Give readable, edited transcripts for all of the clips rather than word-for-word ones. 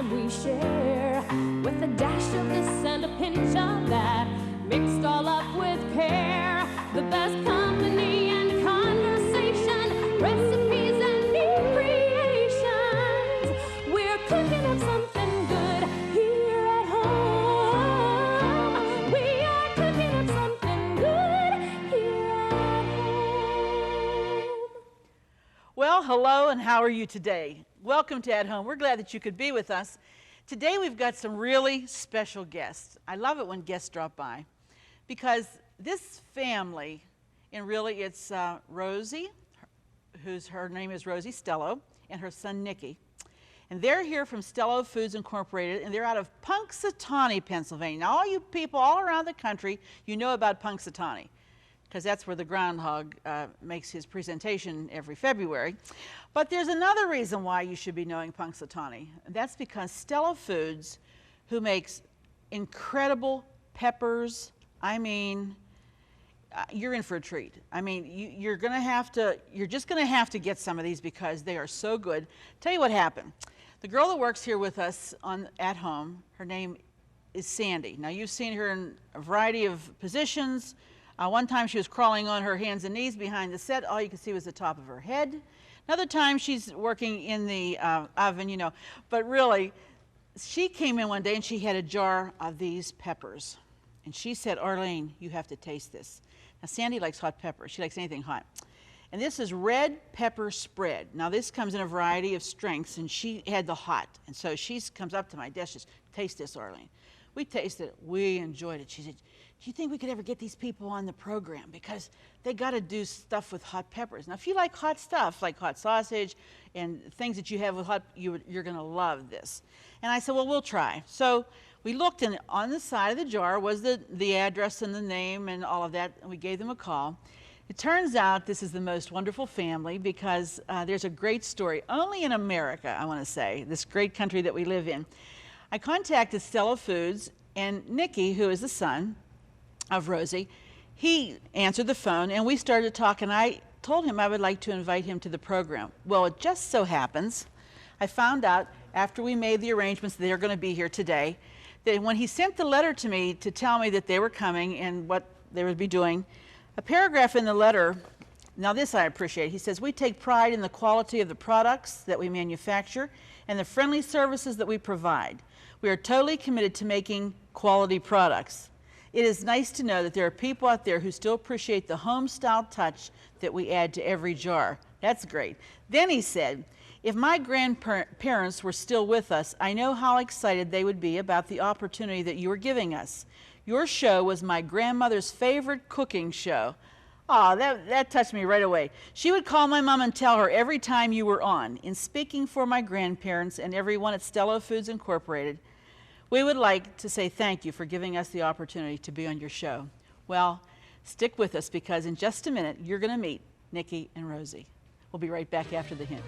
time we share, with a dash of this and a pinch of that, mixed all up with care. The best company and conversation, recipes and new creations. We're cooking up something good here at home. We are cooking up something good here at home. Well, hello, and how are you today? Welcome to At Home. We're glad that you could be with us. Today we've got some really special guests. I love it when guests drop by because this family, and really it's Rosie, her name is Rosie Stello, and her son Nicky. And they're here from Stello Foods Incorporated, and they're out of Punxsutawney, Pennsylvania. Now, all you people all around the country, you know about Punxsutawney, because that's where the groundhog makes his presentation every February. But there's another reason why you should be knowing Punxsutawney, and that's because Stello Foods, who makes incredible peppers, I mean, you're in for a treat. I mean, you're just gonna have to get some of these because they are so good. Tell you what happened. The girl that works here with us at home, her name is Sandy. Now, you've seen her in a variety of positions. One time she was crawling on her hands and knees behind the set. All you could see was the top of her head. Another time she's working in the oven, you know. But really, she came in one day and she had a jar of these peppers. And she said, Arlene, you have to taste this. Now, Sandy likes hot pepper. She likes anything hot. And this is red pepper spread. Now, this comes in a variety of strengths, and she had the hot. And so she comes up to my desk, says, taste this, Arlene. We tasted it. We enjoyed it. She said, do you think we could ever get these people on the program? Because they got to do stuff with hot peppers. Now, if you like hot stuff, like hot sausage and things that you have with hot, you're going to love this. And I said, well, we'll try. So we looked, and on the side of the jar was the address and the name and all of that, and we gave them a call. It turns out this is the most wonderful family because there's a great story. Only in America, I want to say, this great country that we live in. I contacted Stello Foods, and Nicky, who is the son of Rosie, he answered the phone, and we started talking. I told him I would like to invite him to the program. Well, it just so happens, I found out after we made the arrangements that they're going to be here today, that when he sent the letter to me to tell me that they were coming and what they would be doing, a paragraph in the letter, now this I appreciate, he says, we take pride in the quality of the products that we manufacture and the friendly services that we provide. We are totally committed to making quality products. It is nice to know that there are people out there who still appreciate the home-style touch that we add to every jar. That's great. Then he said, if my grandparents were still with us, I know how excited they would be about the opportunity that you are giving us. Your show was my grandmother's favorite cooking show. Oh, that touched me right away. She would call my mom and tell her every time you were on. In speaking for my grandparents and everyone at Stello Foods Incorporated, we would like to say thank you for giving us the opportunity to be on your show. Well, stick with us because in just a minute, you're going to meet Nicky and Rosie. We'll be right back after the hint.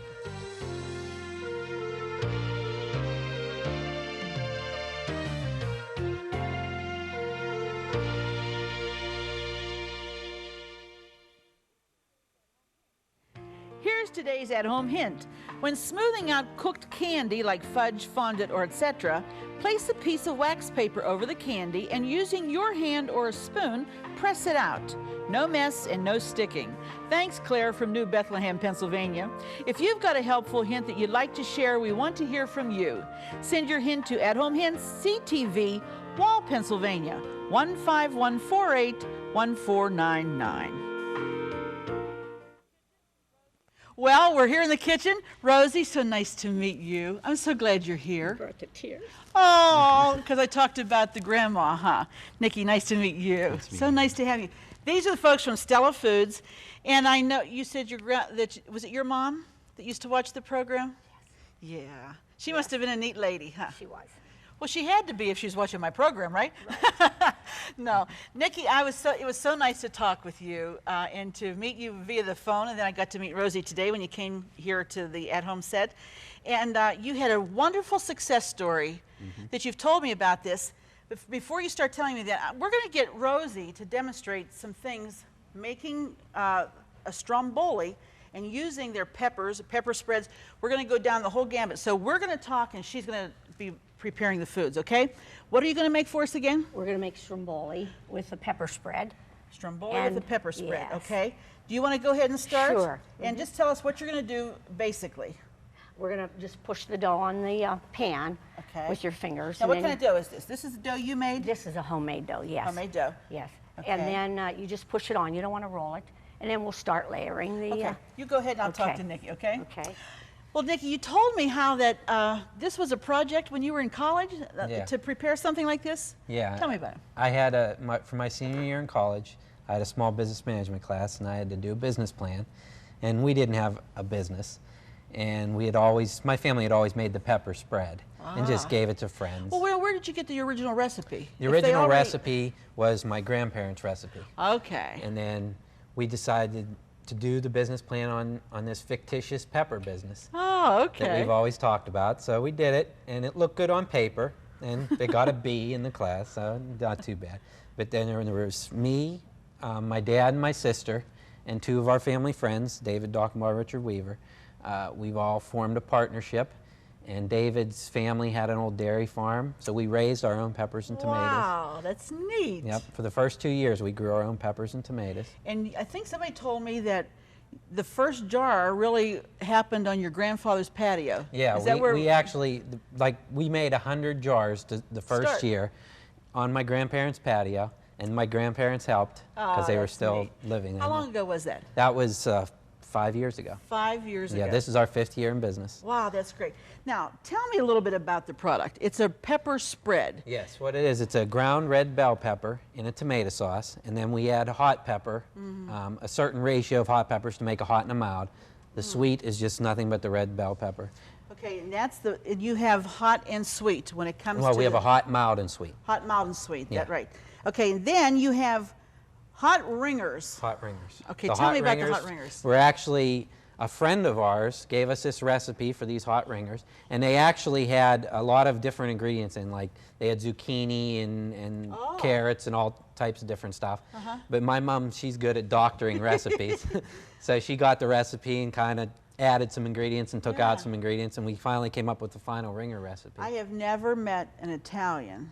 Here's today's at-home hint. When smoothing out cooked candy like fudge, fondant, or etc., place a piece of wax paper over the candy and using your hand or a spoon, press it out. No mess and no sticking. Thanks, Claire from New Bethlehem, Pennsylvania. If you've got a helpful hint that you'd like to share, we want to hear from you. Send your hint to At Home Hints, CTV, Wall, Pennsylvania, 15148 1499. Well, we're here in the kitchen. Rosie, so nice to meet you. I'm so glad you're here. You brought the tears. Oh, because I talked about the grandma, huh? Nicky, nice to meet you. Nice to have you. These are the folks from Stello Foods, and I know you said was it your mom that used to watch the program? Yes. Yeah. She must have been a neat lady, huh? She was. Well, she had to be if she was watching my program, right? No. Nicky, it was so nice to talk with you and to meet you via the phone, and then I got to meet Rosie today when you came here to the at-home set. And you had a wonderful success story that you've told me about this. But before you start telling me that, we're going to get Rosie to demonstrate some things, making a Stromboli and using their peppers, pepper spreads. We're going to go down the whole gamut. So we're going to talk, and she's going to be preparing the foods, okay? What are you going to make for us again? We're going to make stromboli with the pepper spread. Stromboli with the pepper spread, yes. okay? Do you want to go ahead and start? Sure. And just tell us what you're going to do basically. We're going to just push the dough on the pan Okay. with your fingers. Now, and what then kind of dough is this? This is the dough you made? This is a homemade dough, yes. Homemade dough. Yes. Okay. And then you just push it on. You don't want to roll it. And then we'll start layering the... Okay. You go ahead and I'll talk okay. to Nikki, okay? Okay. Well, Nikki, you told me how that this was a project when you were in college Yeah. to prepare something like this? Yeah. Tell me about it. I had for my senior year in college, I had a small business management class, and I had to do a business plan. And we didn't have a business. And my family had always made the pepper spread and just gave it to friends. Well, where did you get the original recipe? The If they original already- recipe was my grandparents' recipe. Okay. And then we decided to do the business plan on this fictitious pepper business Oh, that okay. we've always talked about. So we did it, and it looked good on paper, and they got a B in the class, so not too bad. But then there was me, my dad and my sister, and two of our family friends, David Dockenbaugh, Richard Weaver. We've all formed a partnership, and David's family had an old dairy farm, so we raised our own peppers and tomatoes. Wow, that's neat. Yep, for the first 2 years we grew our own peppers and tomatoes. And I think somebody told me that the first jar really happened on your grandfather's patio. Yeah, Is that where we actually, we made 100 jars the first Start. year on my grandparents' patio, and my grandparents helped because they were that's still neat. living. How in long it. ago was that? That was 5 years ago. 5 years ago. Yeah, this is our 5th year in business. Wow, that's great. Now, tell me a little bit about the product. It's a pepper spread. Yes, what it is, it's a ground red bell pepper in a tomato sauce, and then we add hot pepper, a certain ratio of hot peppers to make a hot and a mild. The sweet is just nothing but the red bell pepper. Okay, and and you have hot and sweet when it comes Well, to we have the a hot, mild, and sweet. hot, mild, and sweet. Yeah. That's right. Okay, and then you have hot ringers. Hot ringers. Okay, The tell me about the ringers hot ringers. Were actually a friend of ours gave us this recipe for these hot ringers, and they actually had a lot of different ingredients in, like they had zucchini and carrots and all types of different stuff. But my mom, she's good at doctoring recipes, so she got the recipe and kind of added some ingredients and took out some ingredients, and we finally came up with the final ringer recipe. I have never met an Italian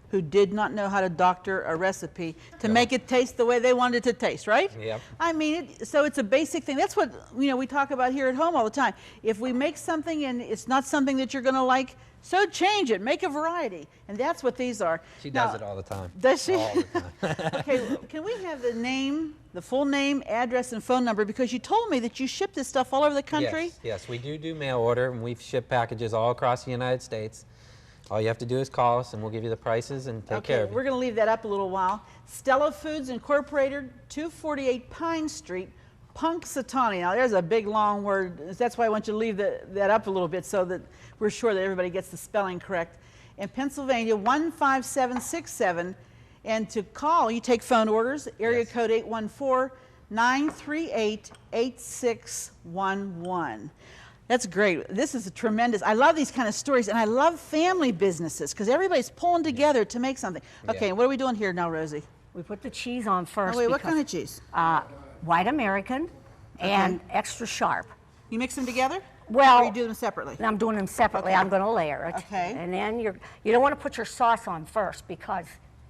who did not know how to doctor a recipe to make it taste the way they wanted it to taste, right? Yep. I mean, so it's a basic thing. That's what we talk about here at home all the time. If we make something and it's not something that you're going to like, so change it, make a variety, and that's what these are. She Now, does it all the time. Does she? All the time. Okay, can we have the name, the full name, address, and phone number? Because you told me that you ship this stuff all over the country. Yes, we do mail order, and we've shipped packages all across the United States. All you have to do is call us, and we'll give you the prices and take care of We're you. going to leave that up a little while. Stella Foods Incorporated, 248 Pine Street, Punxsutawney. Now, there's a big, long word. That's why I want you to leave that up a little bit so that we're sure that everybody gets the spelling correct. In Pennsylvania, 15767. And to call, you take phone orders, area Yes. code 814-938-8611. That's great. This is a tremendous. I love these kind of stories, and I love family businesses because everybody's pulling together to make something. Okay, Yeah. what are we doing here now, Rosie? We put the cheese on first. Oh, wait, what because, kind of cheese? White American and extra sharp. You mix them together? Well, or you do them separately? I'm doing them separately. Okay. I'm going to layer it. Okay. And then you don't want to put your sauce on first because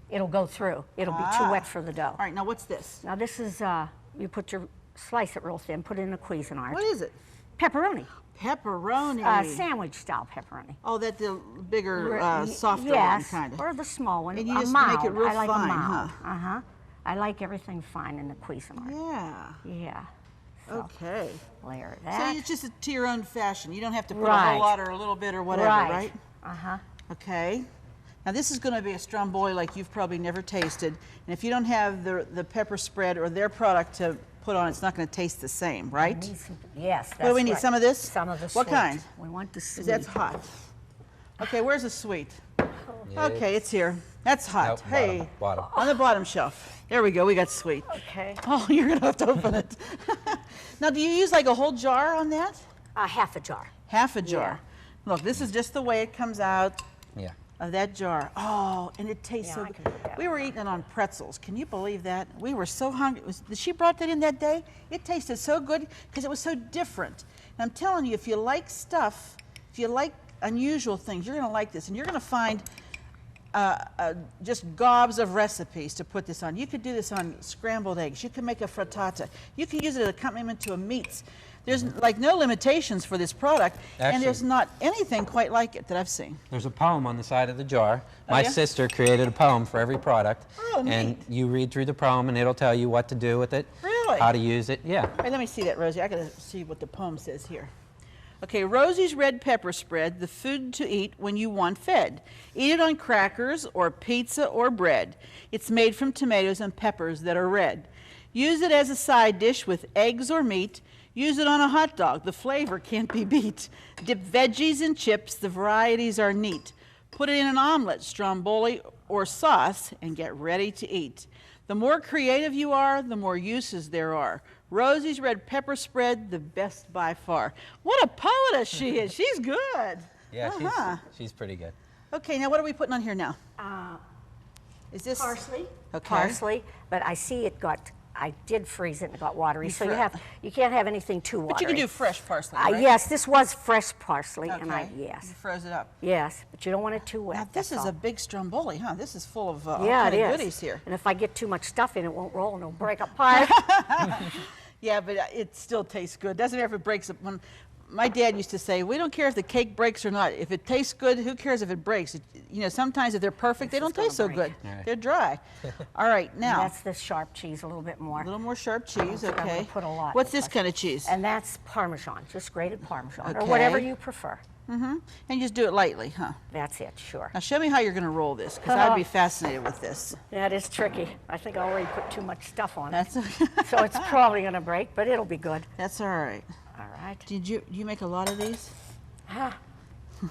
it'll go through. It'll be too wet for the dough. All right, now what's this? Now this is, you slice it real thin, put it in a Cuisinart. What is it? Pepperoni. Pepperoni. Sandwich style pepperoni. Oh, that's the bigger, Y- softer yes, one, kind of. or the small one. And you a just mild. make it real I like fine, a mild. huh? I like everything fine in the Cuisinart. Yeah. Yeah. So Okay. layer So that. it's just to your own fashion. You don't have to put a Right. whole lot or a little bit or whatever, right? Uh-huh. Okay. Now this is going to be a Stromboli like you've probably never tasted. And if you don't have the pepper spread or their product to put on, it's not going to taste the same, right? Yes, that's What do we need? right. Some of this? Some of the What sweet. kind? We want the sweet. That's hot. Okay, where's the sweet? Yeah, Okay, it's here. That's hot. Nope, Hey, bottom. on the bottom shelf. There we go. We got sweet. Okay. Oh, you're going to have to open it. Now, do you use like a whole jar on that? Half a jar. Half a jar. Look, this is just the way it comes out Yeah. of that jar. Oh, and it tastes Yeah, so I good. can put that We were eating it on pretzels. Can you believe that? We were so hungry. She brought that in that day. It tasted so good because it was so different. And I'm telling you, if you like stuff, if you like unusual things. You're going to like this, and you're going to find just gobs of recipes to put this on. You could do this on scrambled eggs. You can make a frittata. You can use it as an accompaniment to a meats. There's like no limitations for this product, and there's not anything quite like it that I've seen. There's a poem on the side of the jar. My sister created a poem for every product. Oh, neat. And you read through the poem, and it'll tell you what to do with it. Really? How to use it, yeah. All right, let me see that, Rosie. I got to see what the poem says here. Okay, Rosie's red pepper spread, the food to eat when you want fed. Eat it on crackers or pizza or bread. It's made from tomatoes and peppers that are red. Use it as a side dish with eggs or meat. Use it on a hot dog. The flavor can't be beat. Dip veggies in chips. The varieties are neat. Put it in an omelet, stromboli, or sauce, and get ready to eat. The more creative you are, the more uses there are. Rosie's red pepper spread, the best by far. What a poetess she is. She's good. Yeah, she's pretty good. Okay, now what are we putting on here now? Is this Parsley. Okay. Parsley, but I see it got, I did freeze it and it got watery, so you can't have anything too watery. But you can do fresh parsley, right? Yes, this was fresh parsley, Okay. and yes. You froze it up. Yes, but you don't want it too wet. Now, this is all. a big stromboli, huh? This is full of all Yeah, kind it of is. goodies here. And if I get too much stuff in, it won't roll and it'll break apart. Yeah, but it still tastes good. Doesn't matter if it breaks. When my dad used to say, we don't care if the cake breaks or not. If it tastes good, who cares if it breaks? You know, sometimes if they're perfect, they don't taste so good. Right. They're dry. All right, And now, that's the sharp cheese a little bit more. a little more sharp cheese, I'm gonna okay. put a lot What's this because- kind of cheese? And that's Parmesan, just grated Parmesan, or Okay. whatever you prefer. And you just do it lightly, huh? That's it, sure. Now show me how you're going to roll this, because I'd be fascinated with this. That is tricky. I think I already put too much stuff on it. That's So it's probably going to break, but it'll be good. that's all right. All right. Do you make a lot of these? Ah,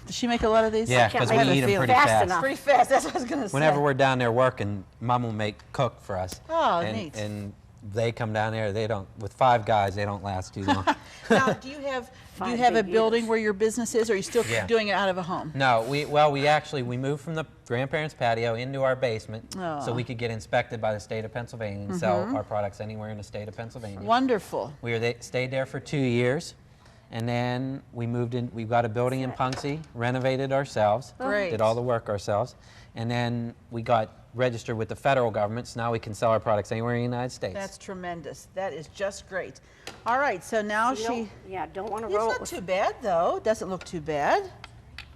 Does she make a lot of these? Yeah, can't because make we it eat them feel pretty fast fast. enough. Pretty fast. That's what I was going to say. Whenever we're down there working, Mom will make cook for us. Oh, and, neat. And they come down there. They don't. With 5 guys, they don't last too long. Now, do you have Five a big building eaters. where your business is, or are you still Yeah. doing it out of a home? No, we moved from the grandparents' patio into our basement so we could get inspected by the state of Pennsylvania and sell our products anywhere in the state of Pennsylvania. Wonderful. Stayed there for 2 years, and then we moved in. We got a building in Punxsutawney, renovated ourselves, Great. did all the work ourselves, and then we got registered with the federal government, so now we can sell our products anywhere in the United States. That's tremendous. That is just great. All right, so now don't want to It's roll it not with. too bad, though. Doesn't look too bad.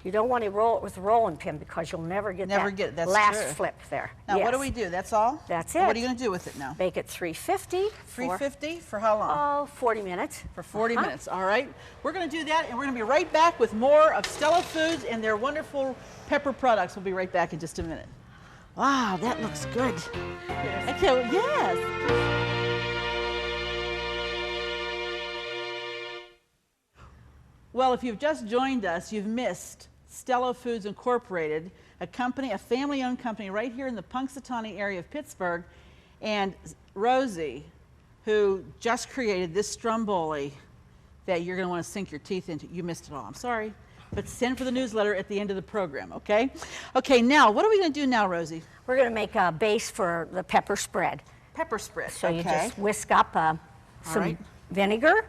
You don't want to roll it with a rolling pin because you'll never get That's last true. flip there. Now, what do Yes. we do? That's all? That's What it. are you going to do with it now? Bake it 350. 350 for how long? 40 minutes. For 40 minutes. All right. We're going to do that, and we're going to be right back with more of Stella Foods and their wonderful pepper products. We'll be right back in just a minute. Wow, that looks good. Okay, yes. Well, if you've just joined us, you've missed Stella Foods Incorporated, a family-owned company right here in the Punxsutawney area of Pittsburgh, and Rosie, who just created this Stromboli that you're going to want to sink your teeth into. You missed it all. I'm sorry. But send for the newsletter at the end of the program, okay? Okay, now, what are we going to do now, Rosie? We're going to make a base for the pepper spread. Pepper spread, So okay. you just whisk up some right. vinegar,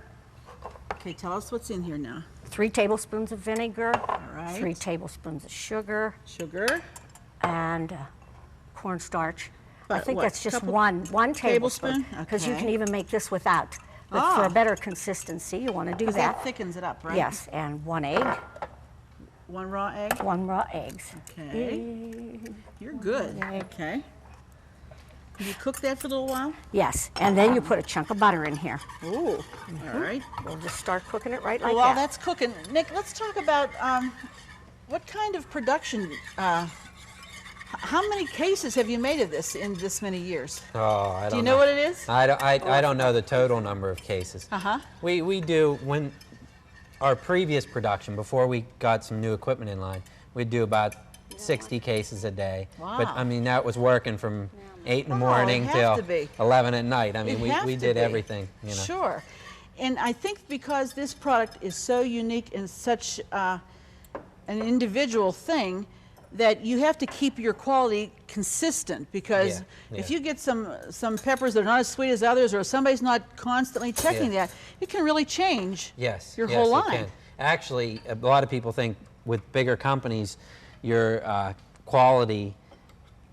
Okay, tell us what's in here now. 3 tablespoons of vinegar, right. 3 tablespoons of sugar, Sugar. and cornstarch. I But think what, that's just couple one tablespoon? tablespoon, because you Okay. can even make this without. But for Ah. a better consistency, you want to do Because that. that thickens it up, right? Yes, and 1 egg, 1 raw egg. 1 raw eggs. Okay. You're good. Egg. Okay. Can you cook that for a little while? Yes, and then you put a chunk of butter in here. Ooh. All right. We'll just start cooking it right like Well, while that. that's cooking, Nick, let's talk about what kind of production. How many cases have you made of this in this many years? Oh, I don't Do you know what it is? I don't know the total number of cases. Uh-huh. We do, when our previous production, before we got some new equipment in line, we'd do about 60 cases a day. But Wow. I mean, that was working from 8 in the Oh, morning it'd till have to be. 11 at night. I mean, It'd have we to did be. everything, you know. Sure. And I think because this product is so unique and such an individual thing, that you have to keep your quality consistent, because Yeah, if yeah. you get some peppers that are not as sweet as others, or somebody's not constantly checking Yeah. that, it can really change Yes. your yes, whole it line. can. Actually, a lot of people think with bigger companies, your quality,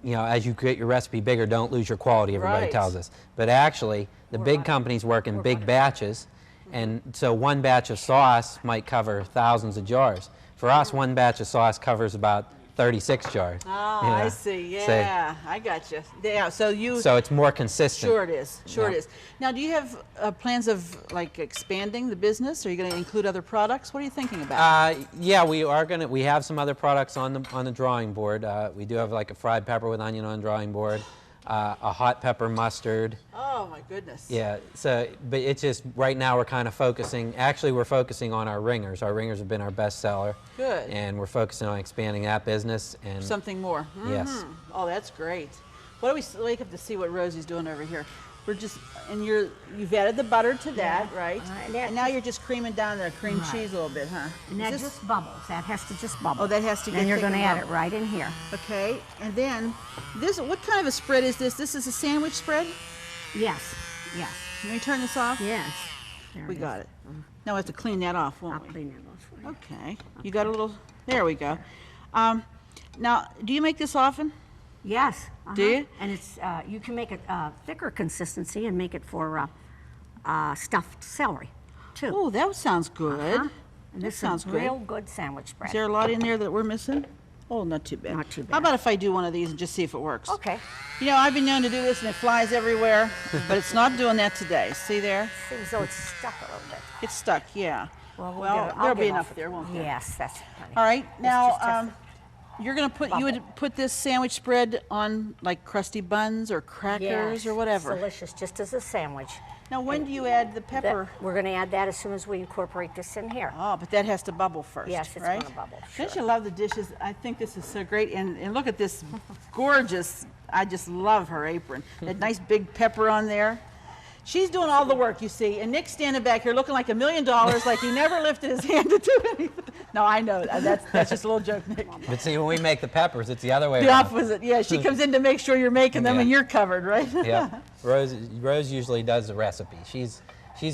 as you get your recipe bigger, don't lose your quality, everybody tells us. But actually, the big companies work in big batches, and so one batch of sauce might cover thousands of jars. For us, one batch of sauce covers about 36 jars. Oh, I see. Yeah, I got you. Yeah, so it's more consistent. Sure it is. Sure it is. Now, do you have plans of like expanding the business? Are you going to include other products? What are you thinking about? Yeah, we are going to. We have some other products on the drawing board. We do have like a fried pepper with onion on the drawing board, a hot pepper mustard. Oh my goodness. Yeah. So, but it's just right now we're kind of focusing. Actually, we're focusing on our ringers. Our ringers have been our best seller. Good. And we're focusing on expanding that business and something more. Yes. Oh, that's great. What do we wake up to see what Rosie's doing over here? We're just, and you've added the butter to that, right? And now you're just creaming down the cream cheese a little bit, huh? And that just bubbles. That has to just bubble. Oh, that has to get. And you're going to add it right in here. Okay. And then this, what kind of a spread is this? This is a sandwich spread? Yes. Yes. Can we turn this off? Yes. There We got it. Now we have to clean that off, won't I'll we? clean that off for you. Okay. You got a little, there we go. Now, do you make this often? Yes. Do you? And it's you can make it thicker consistency and make it for stuffed celery, too. Oh, that sounds good. And this sounds is great. real good sandwich spread. Is there a lot in there that we're missing? Oh, not too bad. Not too bad. How about if I do one of these and just see if it works? Okay. I've been known to do this and it flies everywhere, but it's not doing that today. See there? Seems though it's stuck a little bit. It's stuck, yeah. Well, there'll be enough there, won't there? Yes, that's funny. All right, just now test you're going to you would put this sandwich spread on like crusty buns or crackers or whatever. Delicious, just as a sandwich. Now, when do you add the pepper? We're going to add that as soon as we incorporate this in here. Oh, but that has to bubble first, Yes, it's right? going to bubble. Sure. Don't you love the dishes? I think this is so great. And look at this gorgeous, I just love her apron. That nice big pepper on there. She's doing all the work, you see. And Nick's standing back here looking like $1 million, like he never lifted his hand to do anything. No, I know. That's just a little joke, Nick. But see, when we make the peppers, it's the other way The around. opposite, yeah. She comes in to make sure you're making them and you're covered, right? Yeah. Rose usually does the recipe. She's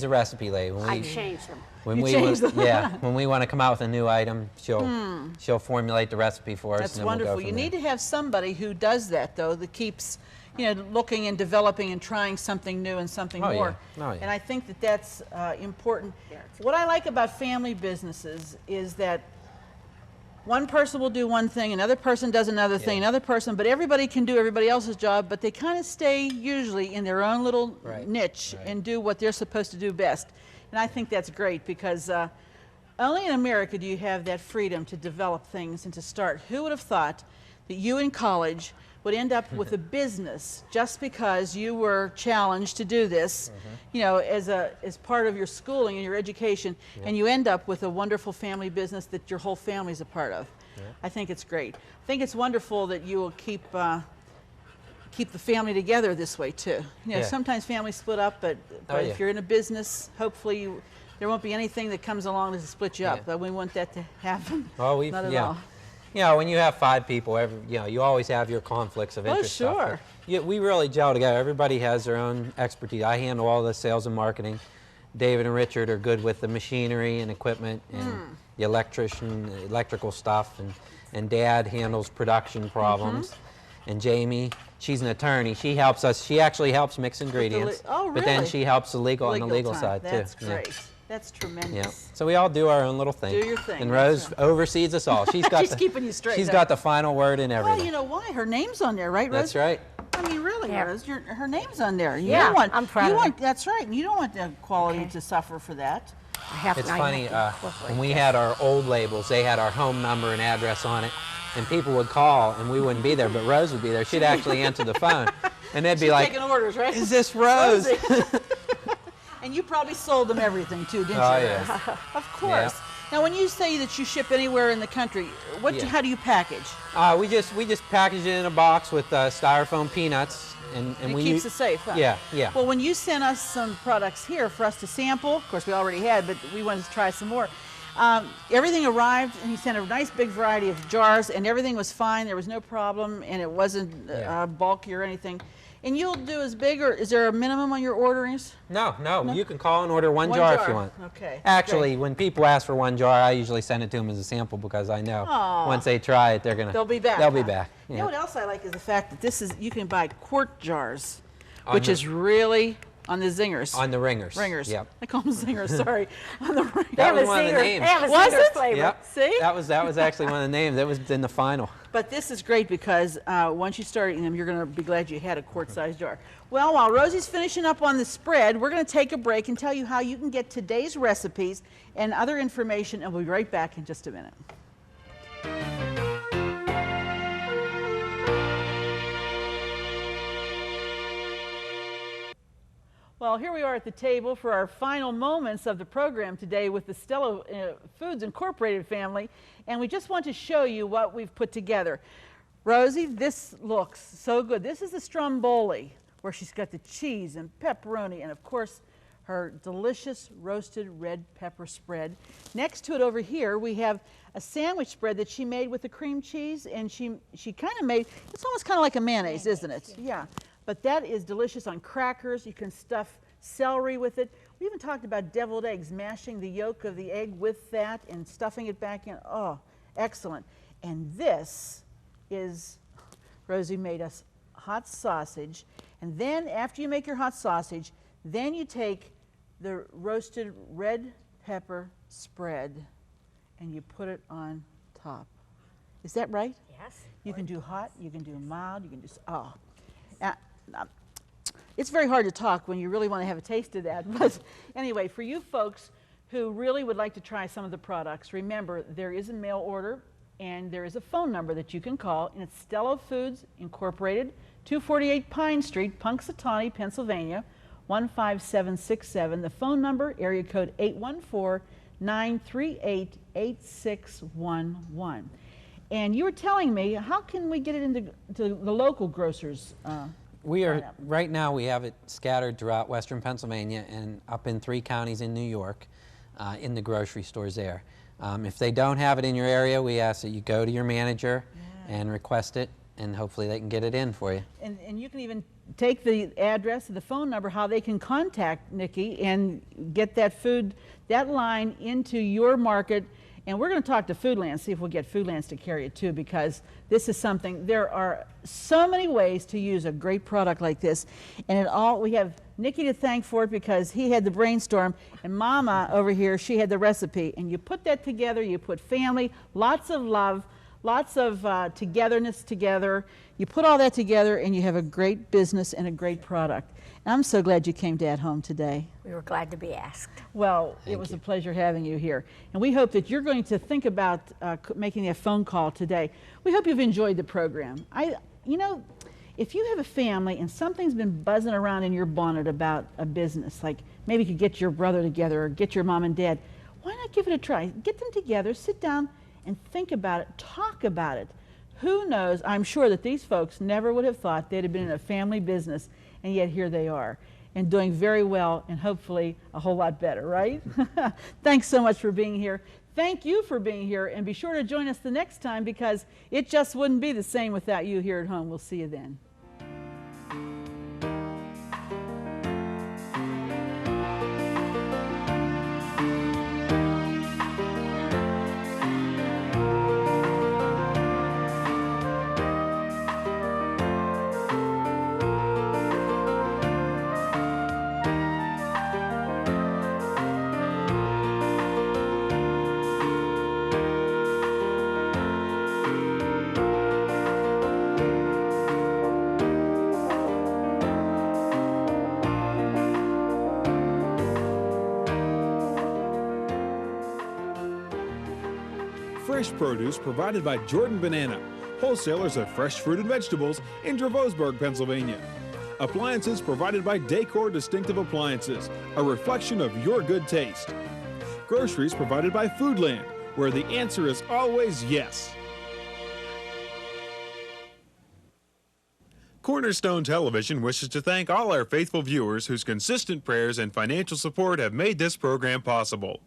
a recipe lady. I change them. When You we change them. when we want to come out with a new item, she'll formulate the recipe for us. That's and then wonderful. We'll go You from need there. to have somebody who does that, though, that keeps, looking and developing and trying something new and something more. Yeah. Oh, yeah. And I think that that's important. What I like about family businesses is that one person will do one thing, another person does another thing, another person, but everybody can do everybody else's job, but they kind of stay usually in their own little niche and do what they're supposed to do best. And I think that's great because only in America do you have that freedom to develop things and to start. Who would have thought that you in college would end up with a business just because you were challenged to do this, as part of your schooling and your education, and you end up with a wonderful family business that your whole family's a part of. I think it's great. I think it's wonderful that you will keep the family together this way too. Sometimes families split up, but if you're in a business, hopefully there won't be anything that comes along to split you up. But we want that to happen. Oh, Not at all. When you have 5 people, you always have your conflicts of interest. Oh, sure. We really gel together. Everybody has their own expertise. I handle all the sales and marketing. David and Richard are good with the machinery and equipment and the electrical stuff, and Dad handles production problems. And Jamie, she's an attorney. She helps us. She actually helps mix ingredients. Oh, really? But then she helps on the legal side, too. That's great. That's tremendous. Yeah. So we all do our own little thing. Do your thing. And Rose oversees us all. She's got She's keeping you straight. She's got the final word in everything. Well, you know why? Her name's on there, right, Rose? That's right. I mean, really, Rose, her name's on there. You Yeah, don't want, I'm proud of it. That's right. You don't want the quality to suffer for that. It's funny, when we had our old labels, they had our home number and address on it, and people would call, and we wouldn't be there, but Rose would be there. She'd actually answer the phone, and they'd be like, taking orders, right? "Is this Rose?" And you probably sold them everything, too, didn't you, Oh, Rose? yeah. Of course. Now, when you say that you ship anywhere in the country, how do you package? We just package it in a box with styrofoam peanuts, and It we keeps it safe, huh? Yeah. Well, when you sent us some products here for us to sample, of course we already had, but we wanted to try some more. Everything arrived, and he sent a nice big variety of jars, and everything was fine. There was no problem, and it wasn't bulky or anything. And you'll do as big, or is there a minimum on your orderings? No, you can call and order one jar if you want. Okay. Actually, when people ask for one jar, I usually send it to them as a sample because I know once they try it, they'll be back. They'll be back. You know what else I like is the fact that this is, you can buy quart jars, which is really on the zingers. On the ringers. Ringers. Yep. I call them zingers, sorry. On the ringers. That was one of the names. They have a Was Zinger's it? flavor. Yep. See? That was actually one of the names. That was in the final. But this is great because once you start eating them, you're going to be glad you had a quart-sized jar. Well, while Rosie's finishing up on the spread, we're going to take a break and tell you how you can get today's recipes and other information, and we'll be right back in just a minute. Well, here we are at the table for our final moments of the program today with the Stella Foods Incorporated family, and we just want to show you what we've put together. Rosie, this looks so good. This is the Stromboli, where she's got the cheese and pepperoni and, of course, her delicious roasted red pepper spread. Next to it over here, we have a sandwich spread that she made with the cream cheese, and she kind of made, it's almost kind of like a mayonnaise, isn't it? Yeah. But that is delicious on crackers. You can stuff celery with it. We even talked about deviled eggs, mashing the yolk of the egg with that and stuffing it back in. Oh, excellent. And this is, Rosie made us hot sausage. And then after you make your hot sausage, then you take the roasted red pepper spread and you put it on top. Is that right? Yes. You can do hot, you can do mild, you can do, it's very hard to talk when you really want to have a taste of that. But anyway, for you folks who really would like to try some of the products, remember there is a mail order and there is a phone number that you can call, and it's Stella Foods Incorporated, 248 Pine Street, Punxsutawney, Pennsylvania, 15767. The phone number, area code 814-938-8611. And you were telling me, how can we get it into the local grocers? We are, right now we have it scattered throughout western Pennsylvania and up in 3 counties in New York, in the grocery stores there. If they don't have it in your area, we ask that you go to your manager and request it, and hopefully they can get it in for you. And you can even take the address and the phone number, how they can contact Nikki and get that food, that line into your market. And we're going to talk to Foodlands, see if we'll get Foodlands to carry it too, because this is something, there are so many ways to use a great product like this. And we have Nikki to thank for it because he had the brainstorm, and Mama over here, she had the recipe. And you put that together, you put family, lots of love, lots of togetherness together. You put all that together and you have a great business and a great product. And I'm so glad you came to At Home today. We were glad to be asked. Well, it was a pleasure having you here. And we hope that you're going to think about making a phone call today. We hope you've enjoyed the program. You know, if you have a family and something's been buzzing around in your bonnet about a business, like maybe you could get your brother together or get your mom and dad, why not give it a try? Get them together, sit down and think about it, talk about it. Who knows, I'm sure that these folks never would have thought they'd have been in a family business, and yet here they are, and doing very well, and hopefully a whole lot better, right? Thanks so much for being here. Thank you for being here, and be sure to join us the next time, because it just wouldn't be the same without you here at home. We'll see you then. Fresh produce provided by Jordan Banana, wholesalers of fresh fruit and vegetables in Dravosburg, Pennsylvania. Appliances provided by Decor Distinctive Appliances, a reflection of your good taste. Groceries provided by Foodland, where the answer is always yes. Cornerstone Television wishes to thank all our faithful viewers whose consistent prayers and financial support have made this program possible.